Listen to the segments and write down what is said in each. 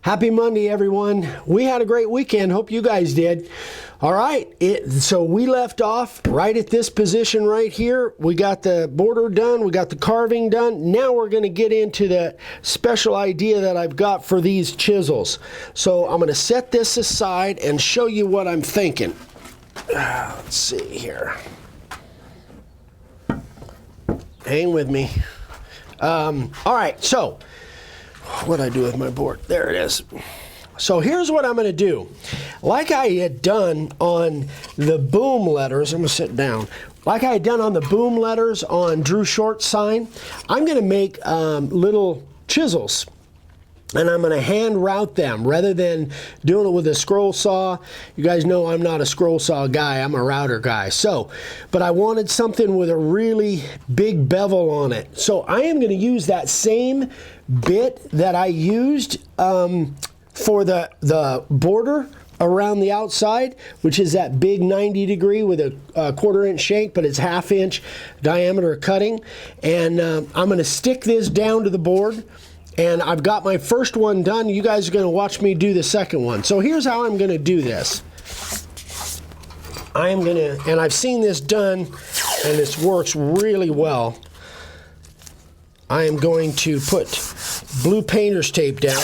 Happy Monday, everyone. We had a great weekend. Hope you guys did. All right, so we left off right at this position right here. We got the border done. We got the carving done. Now we're going to get into the special idea that I've got for these chisels. So I'm going to set this aside and show you what I'm thinking. Let's see here. Hang with me. All right, so what do I do with my board? There it is. So here's what I'm going to do. Like I had done on the boom letters, I'm going to sit down. Like I had done on the boom letters on Drew Short's sign, I'm going to make little chisels. And I'm going to hand route them rather than doing it with a scroll saw. You guys know I'm not a scroll saw guy. I'm a router guy. So, but I wanted something with a really big bevel on it. So I am going to use that same bit that I used for the border around the outside, which is that big 90 degree with a 1/4 inch shank, but it's 1/2 inch diameter cutting. And I'm going to stick this down to the board. And I've got my first one done. You guys are going to watch me do the second one. So here's how I'm going to do this. I am going to, and I've seen this done, and this works really well. I am going to put blue painter's tape down.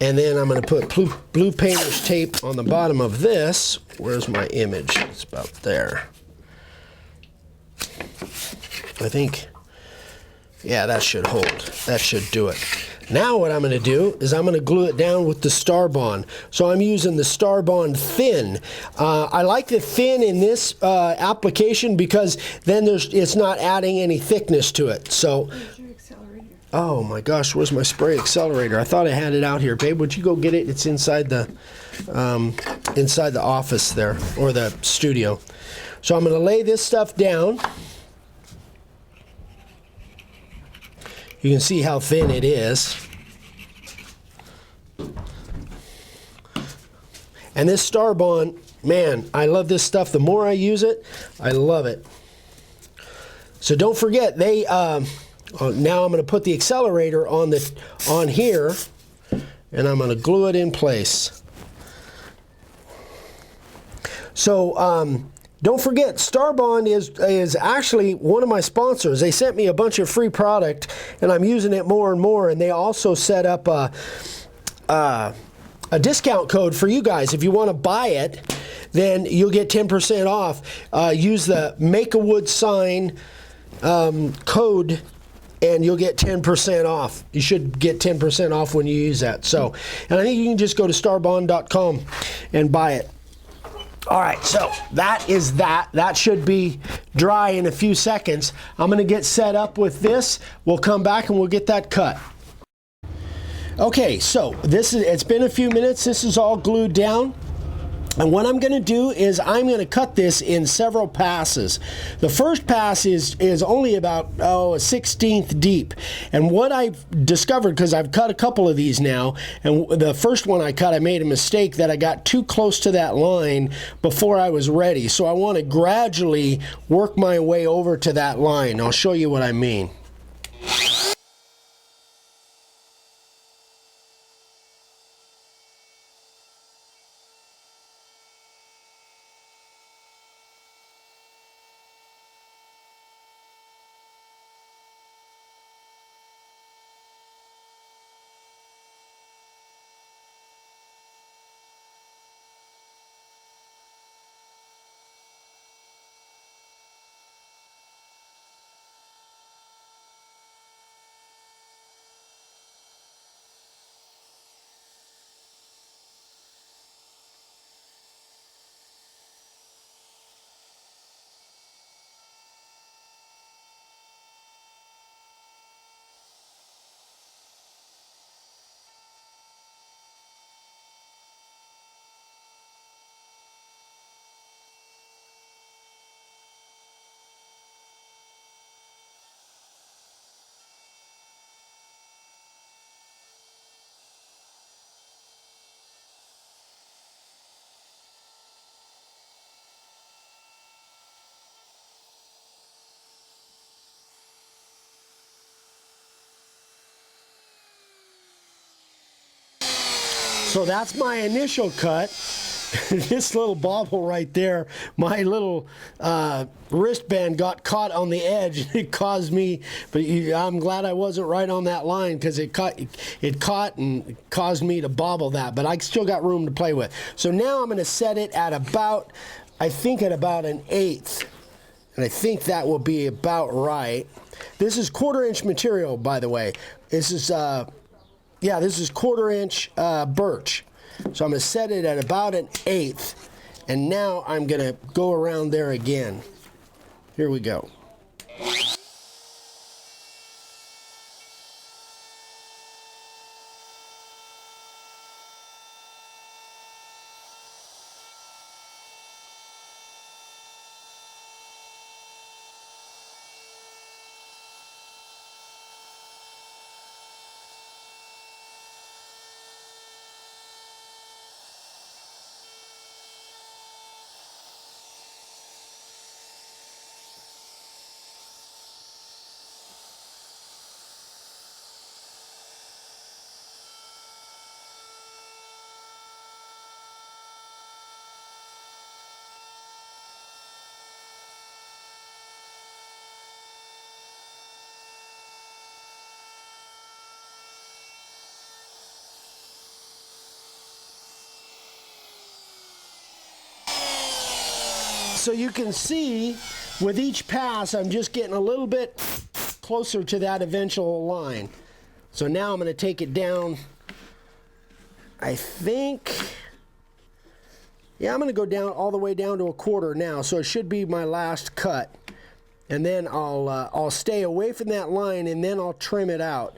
And then I'm going to put blue painter's tape on the bottom of this. Where's my image? It's about there. I think, yeah, that should hold. That should do it. Now what I'm going to do is I'm going to glue it down with the Star Bond. So I'm using the Star Bond thin. I like the thin in this application because then it's not adding any thickness to it. So, where's your accelerator? Oh my gosh, where's my spray accelerator? I thought I had it out here. Babe, would you go get it? It's inside the office there, or the studio. So I'm going to lay this stuff down. You can see how thin it is. And this Star Bond, man, I love this stuff. The more I use it, I love it. So don't forget, now I'm going to put the accelerator on here, and I'm going to glue it in place. So don't forget, Star Bond is actually one of my sponsors. They sent me a bunch of free product, and I'm using it more and more. And they also set up a discount code for you guys. If you want to buy it, then you'll get 10% off. Use the Make a Wood Sign code, and you'll get 10% off. You should get 10% off when you use that. So, and I think you can just go to starbond.com and buy it. All right, so that is that. That should be dry in a few seconds. I'm going to get set up with this. We'll come back and we'll get that cut. Okay, so it's been a few minutes. This is all glued down. And what I'm going to do is I'm going to cut this in several passes. The first pass is only about a 1/16 deep. And what I've discovered, because I've cut a couple of these now, and the first one I cut, I made a mistake that I got too close to that line before I was ready. So I want to gradually work my way over to that line. I'll show you what I mean. So that's my initial cut. This little bobble right there, my little wristband got caught on the edge. It caused me, but I'm glad I wasn't right on that line, because it caught and caused me to bobble that, but I still got room to play with. So now I'm going to set it at about, I think at about an 1/8, and I think that will be about right. This is 1/4 inch material, by the way. This is, yeah, this is 1/4 inch birch. So I'm going to set it at about an 1/8, and now I'm going to go around there again. Here we go. So you can see with each pass, I'm just getting a little bit closer to that eventual line. So now I'm going to take it down, I think, yeah, I'm going to go down all the way down to 1/4 now. So it should be my last cut. And then I'll stay away from that line, and then I'll trim it out.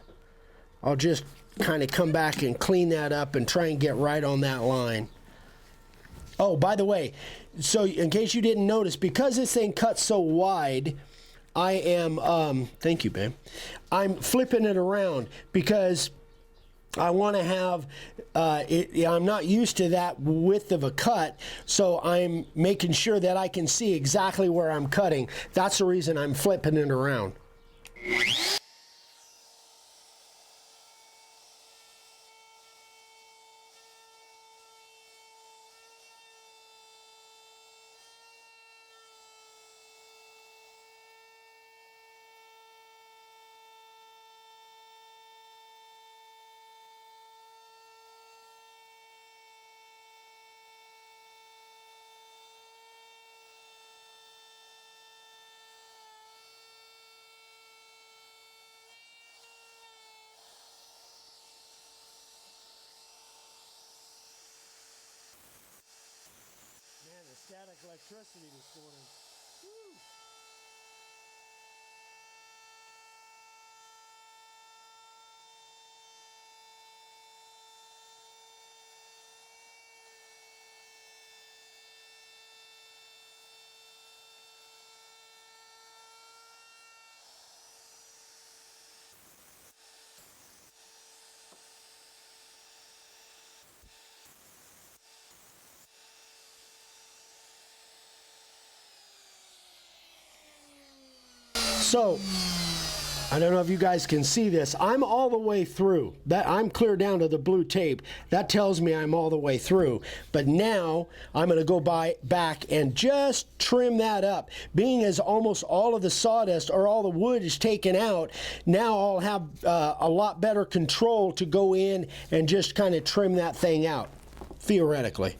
I'll just kind of come back and clean that up and try and get right on that line. Oh, by the way, so in case you didn't notice, because this thing cuts so wide, I am, thank you, babe, I'm flipping it around because I want to have, I'm not used to that width of a cut, so I'm making sure that I can see exactly where I'm cutting. That's the reason I'm flipping it around. Man, the static electricity this morning. Woo! So, I don't know if you guys can see this. I'm all the way through. That I'm clear down to the blue tape. That tells me I'm all the way through. But now I'm going to go back and just trim that up. Being as almost all of the sawdust or all the wood is taken out, now I'll have a lot better control to go in and just kind of trim that thing out, theoretically.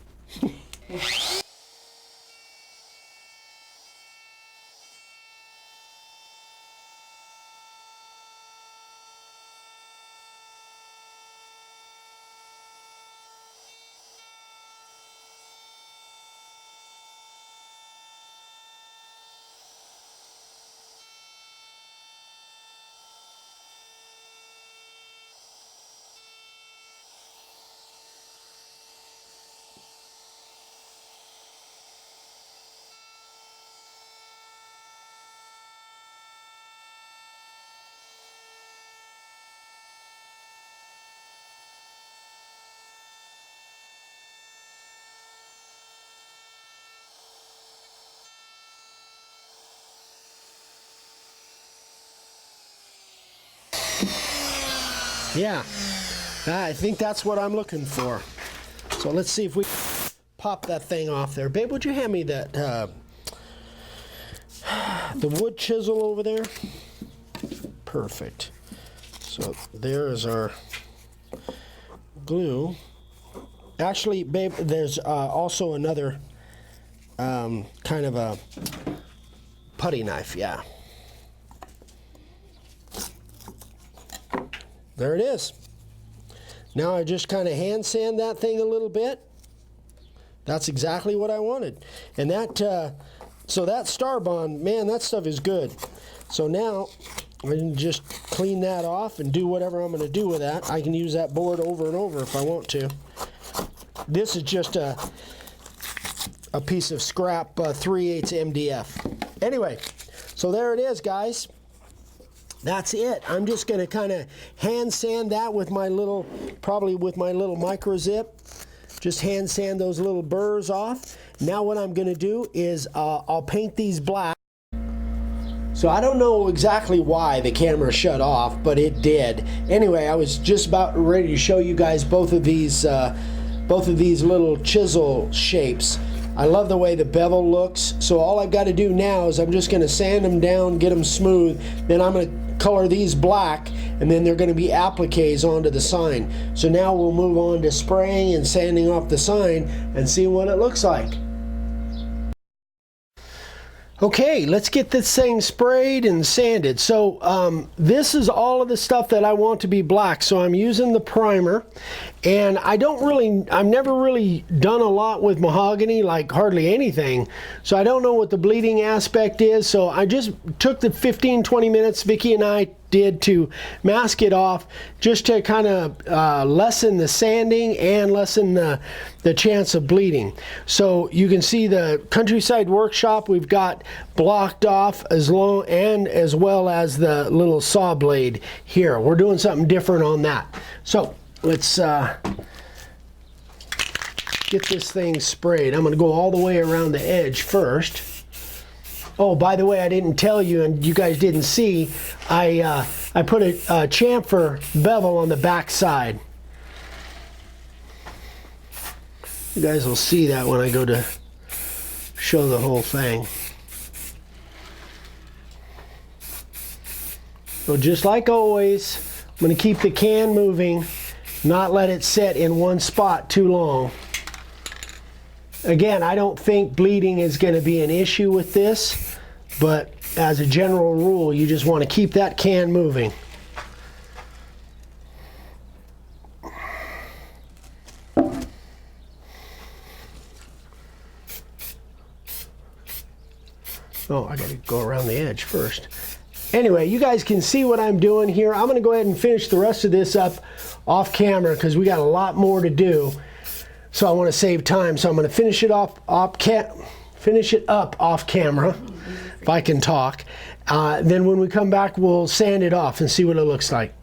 Yeah, I think that's what I'm looking for. So let's see if we pop that thing off there. Babe, would you hand me that the wood chisel over there? Perfect. So there is our glue. Actually, babe, there's also another kind of a putty knife, yeah. There it is. Now I just kind of hand sand that thing a little bit. That's exactly what I wanted. And that, so that Starbond, man, that stuff is good. So now I can just clean that off and do whatever I'm going to do with that. I can use that board over and over if I want to. This is just a piece of scrap 3/8 MDF. Anyway, so there it is, guys. That's it. I'm just going to kind of hand sand that with my little, probably with my little micro zip. Just hand sand those little burrs off. Now what I'm going to do is I'll paint these black. So I don't know exactly why the camera shut off, but it did. Anyway, I was just about ready to show you guys both of these little chisel shapes. I love the way the bevel looks. So all I've got to do now is I'm just going to sand them down, get them smooth. Then I'm going to color these black, and then they're going to be appliques onto the sign. So now we'll move on to spraying and sanding off the sign and see what it looks like. Okay, let's get this thing sprayed and sanded. So this is all of the stuff that I want to be black. So I'm using the primer, and I've never really done a lot with mahogany, like hardly anything. So I don't know what the bleeding aspect is. So I just took the 15-20 minutes Vicki and I did to mask it off, just to kind of lessen the sanding and lessen the chance of bleeding. So you can see the Countryside Workshop we've got blocked off as well as the little saw blade here. We're doing something different on that. So let's get this thing sprayed. I'm going to go all the way around the edge first. Oh, by the way, I didn't tell you, and you guys didn't see, I put a chamfer bevel on the back side. You guys will see that when I go to show the whole thing. So just like always, I'm going to keep the can moving, not let it sit in one spot too long. Again, I don't think bleeding is going to be an issue with this, but as a general rule, you just want to keep that can moving. Oh, I got to go around the edge first. Anyway, you guys can see what I'm doing here. I'm going to go ahead and finish the rest of this up off camera because we got a lot more to do. So I want to save time. So I'm going to finish it up off camera, if I can talk. Then when we come back, we'll sand it off and see what it looks like.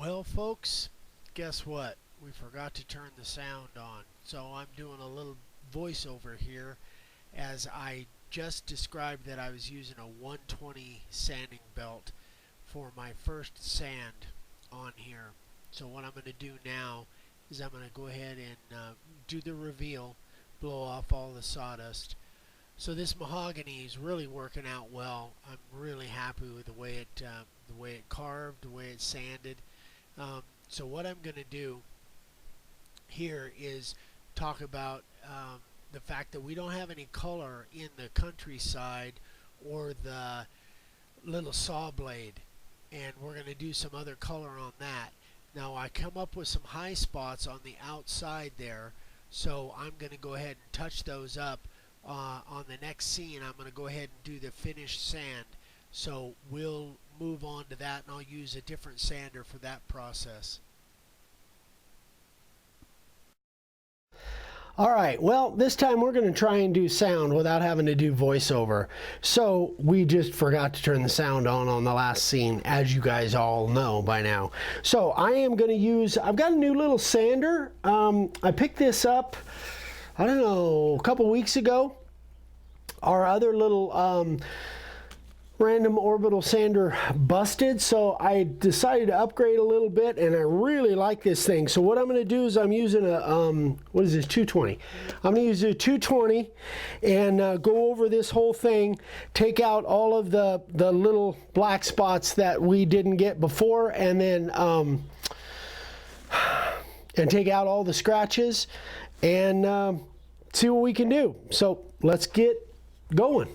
Well, folks, guess what? We forgot to turn the sound on. So I'm doing a little voiceover here as I just described that I was using a 120 sanding belt for my first sand on here. So what I'm going to do now is I'm going to go ahead and do the reveal, blow off all the sawdust. So this mahogany is really working out well. I'm really happy with the way it carved, the way it sanded. So what I'm going to do here is talk about the fact that we don't have any color in the countryside or the little saw blade, and we're going to do some other color on that. Now I come up with some high spots on the outside there, so I'm going to go ahead and touch those up on the next scene. I'm going to go ahead and do the finished sand, so we'll move on to that, and I'll use a different sander for that process. All right, well, this time we're going to try and do sound without having to do voiceover. So we just forgot to turn the sound on the last scene, as you guys all know by now. So I am going to use, I've got a new little sander. I picked this up, I don't know, a couple weeks ago. Our other little random orbital sander busted, so I decided to upgrade a little bit, and I really like this thing. So what I'm going to do is I'm using a what is this, 220. I'm going to use a 220 and go over this whole thing, take out all of the little black spots that we didn't get before, and then and take out all the scratches and see what we can do. So let's get going.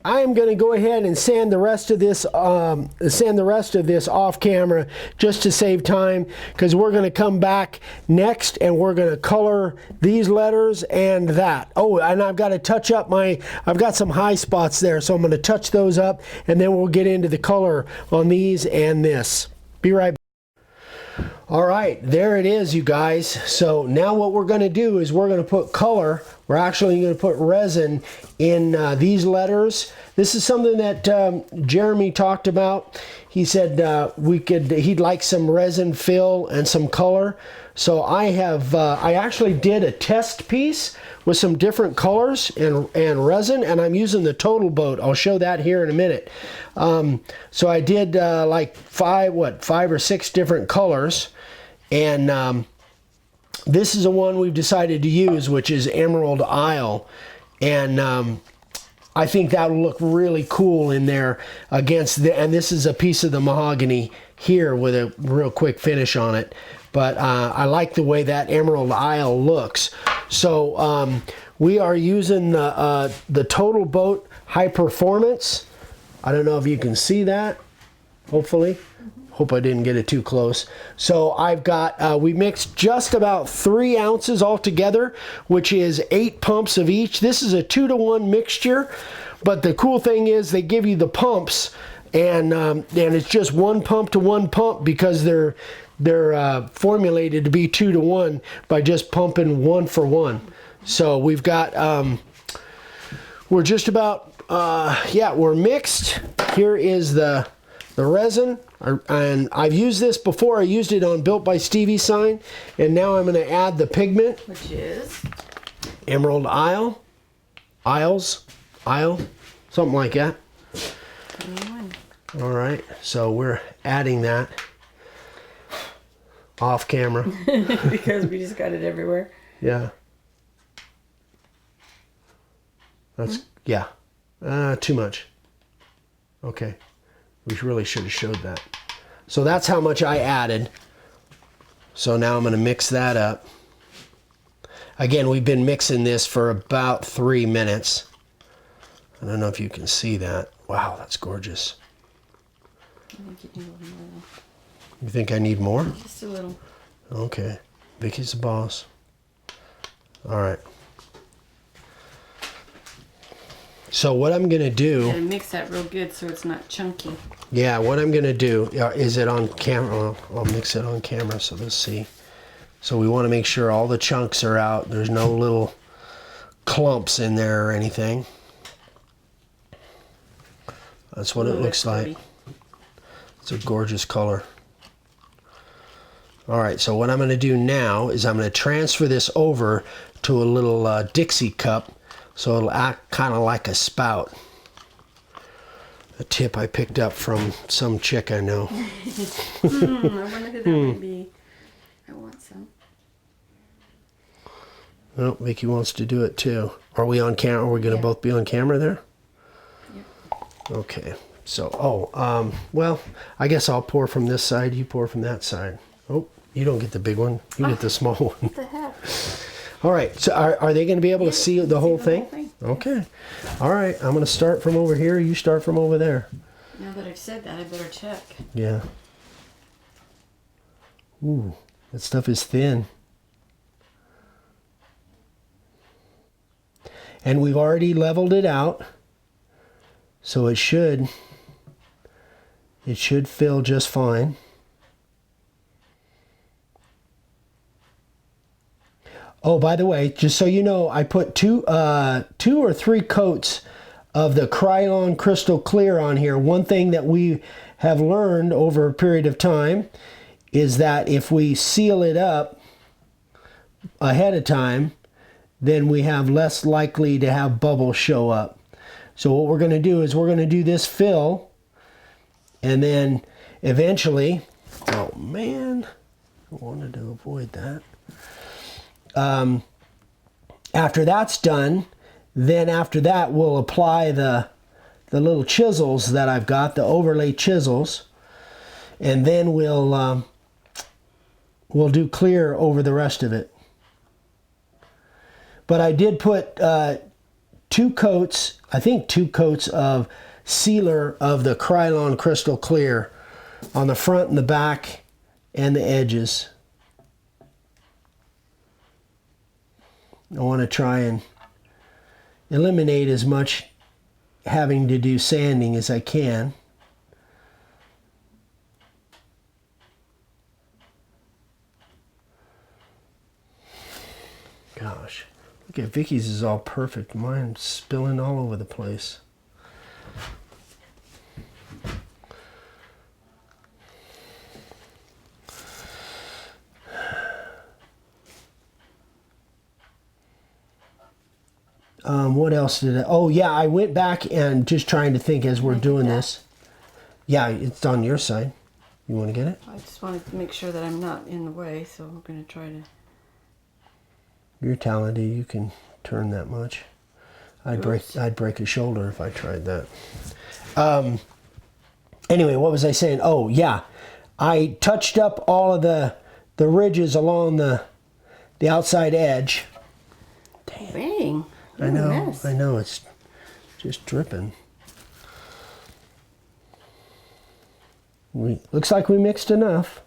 I'm going to go ahead and sand the rest of this off camera just to save time, because we're going to come back next and we're going to color these letters and that. Oh, and I've got to touch up I've got some high spots there, so I'm going to touch those up, and then we'll get into the color on these and this. Be right back. All right, there it is, you guys. So now what we're going to do is we're going to put color. We're actually going to put resin in these letters. This is something that Jeremy talked about. He said he'd like some resin fill and some color. So I actually did a test piece with some different colors and resin, and I'm using the Total Boat. I'll show that here in a minute. So I did like five or six different colors, and this is the one we've decided to use, which is Emerald Isle, and I think that'll look really cool in there against and this is a piece of the mahogany here with a real quick finish on it. But I like the way that Emerald Isle looks. So we are using the Total Boat High Performance. I don't know if you can see that, hopefully. Hope I didn't get it too close. So I've got, we mixed just about 3 ounces altogether, which is 8 pumps of each. This is a 2-to-1 mixture, but the cool thing is they give you the pumps, and it's just 1 pump to 1 pump, because they're formulated to be 2-to-1 by just pumping 1 for 1. So we've got, we're just about, yeah, we're mixed. Here is the the resin, and I've used this before. I used it on Built by Stevie sign, and now I'm going to add the pigment. Which is? Emerald Isle, something like that. 21. All right, so we're adding that off camera. Because we just got it everywhere. Yeah. That's, yeah. Too much. Okay. We really should have showed that. So that's how much I added. So now I'm going to mix that up. Again, we've been mixing this for about 3 minutes. I don't know if you can see that. Wow, that's gorgeous. I think you need a little more. You think I need more? Just a little. Okay. Vicky's the boss. All right. So what I'm going to do... You gotta mix that real good so it's not chunky. Yeah, what I'm going to do... Is it on camera? I'll mix it on camera so let's see. So we want to make sure all the chunks are out. There's no little clumps in there or anything. That's what it looks like. It's a gorgeous color. All right, so what I'm going to do now is I'm going to transfer this over to a little Dixie cup so it'll act kind of like a spout. A tip I picked up from some chick I know. I wonder who that might be. I want some. Oh, Vicky wants to do it too. Are we on camera? Are we going to both be on camera there? Yep. Okay. So, well, I guess I'll pour from this side. You pour from that side. Oh, you don't get the big one. You get the small one. What the heck? All right. So are they going to be able to see the whole thing? Okay. All right. I'm going to start from over here. You start from over there. Now that I've said that, I better check. Yeah. Ooh, that stuff is thin. And we've already leveled it out. So it should fill just fine. Oh, by the way, just so you know, I put two or three coats of the Krylon Crystal Clear on here. One thing that we have learned over a period of time is that if we seal it up ahead of time, then we have less likely to have bubbles show up. So what we're going to do is we're going to do this fill, and then eventually, oh man, I wanted to avoid that. After that's done, then after that we'll apply the little chisels that I've got, the overlay chisels, and then we'll do clear over the rest of it. But I did put 2 coats, I think 2 coats of sealer of the Krylon Crystal Clear on the front and the back and the edges. I want to try and eliminate as much having to do sanding as I can. Gosh, look at Vicky's is all perfect. Mine's spilling all over the place. What else did I... Oh, yeah, I went back and just trying to think as we're doing this. Yeah, it's on your side. You want to get it? I just wanted to make sure that I'm not in the way, so we're going to try to... You're talented. You can turn that much. I'd break a shoulder if I tried that. Anyway, what was I saying? Oh, yeah. I touched up all of the ridges along the outside edge. Dang. I know, it's just dripping. Looks like we mixed enough.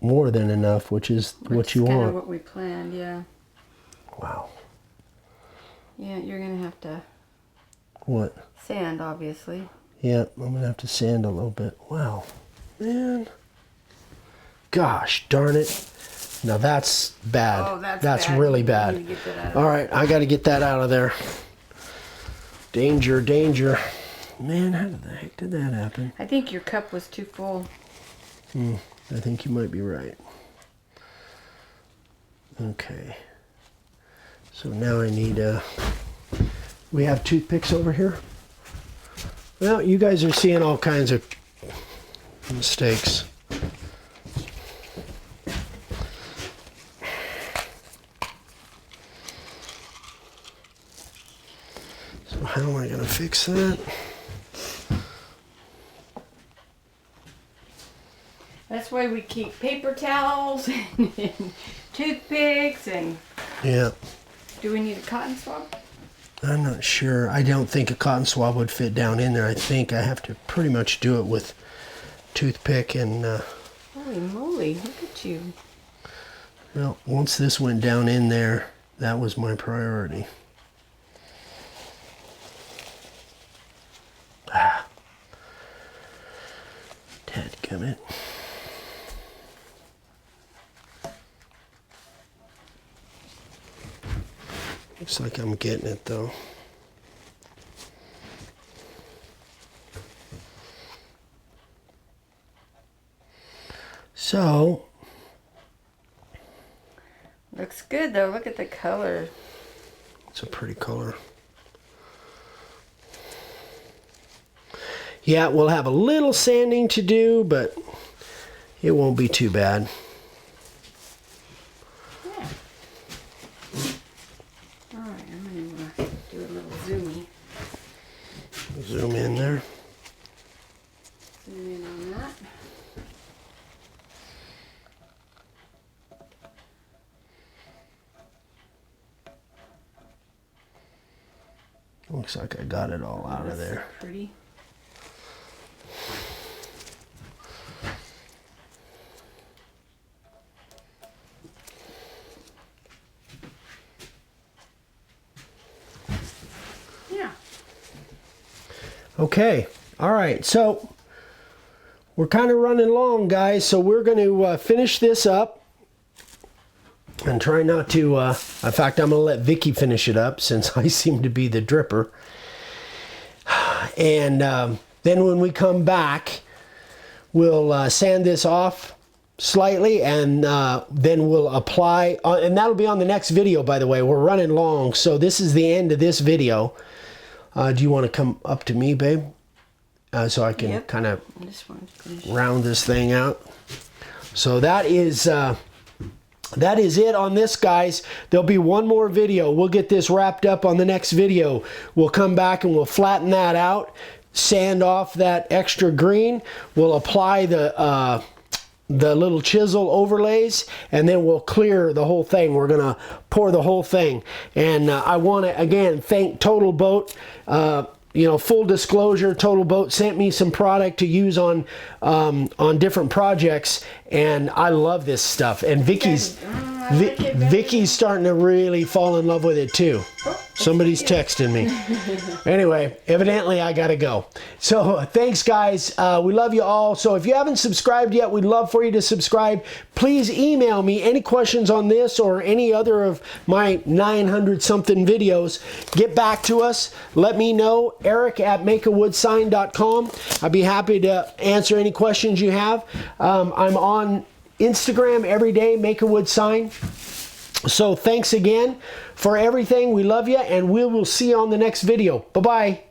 More than enough, which is what you want. Kind of what we planned, yeah. Wow. Yeah, you're going to have to... What? Sand, obviously. Yeah, I'm going to have to sand a little bit. Wow. Man. Gosh, darn it. Now that's bad. Oh, that's bad. Really bad. All right, I got to get that out of there. Danger, danger. Man, how the heck did that happen? I think your cup was too full. I think you might be right. Okay. So now I need, we have toothpicks over here? Well, you guys are seeing all kinds of mistakes. So how am I going to fix that? That's why we keep paper towels and toothpicks and... Yeah. Do we need a cotton swab? I'm not sure. I don't think a cotton swab would fit down in there. I think I have to pretty much do it with toothpick and... Holy moly, look at you. Well, once this went down in there, that was my priority. Dadgummit. Looks like I'm getting it though. So, Looks good though, look at the color. it's a pretty color. Yeah, we'll have a little sanding to do, but it won't be too bad. Yeah. Alright, I'm going to do a little zoomy. Zoom in there. Zoom in on that. Looks like I got it all out of That's so there. pretty. Yeah. Okay, all right, so we're kind of running long, guys, so we're going to finish this up and try not to, in fact, I'm going to let Vicky finish it up since I seem to be the dripper. And then when we come back, we'll sand this off slightly and then we'll apply, and that'll be on the next video, by the way. We're running long, so this is the end of this video. Do you want to come up to me, babe? So I can kind of round this thing out. So that is it on this, guys. There'll be one more video. We'll get this wrapped up on the next video. We'll come back and we'll flatten that out, sand off that extra green. We'll apply the little chisel overlays, and then we'll clear the whole thing. We're gonna pour the whole thing. And I want to again thank Total Boat. You know, full disclosure, Total Boat sent me some product to use on different projects, and I love this stuff. And Vicky's starting to really fall in love with it too. Somebody's texting me. Anyway, evidently I gotta go. So thanks, guys. We love you all. So if you haven't subscribed yet, we'd love for you to subscribe. Please email me any questions on this or any other of my 900 something videos. Get back to us. Let me know. Eric@makeawoodsign.com. I'd be happy to answer any questions you have. I'm on Instagram every day, Make a Wood Sign. So thanks again for everything. We love you, and we will see you on the next video. Bye-bye.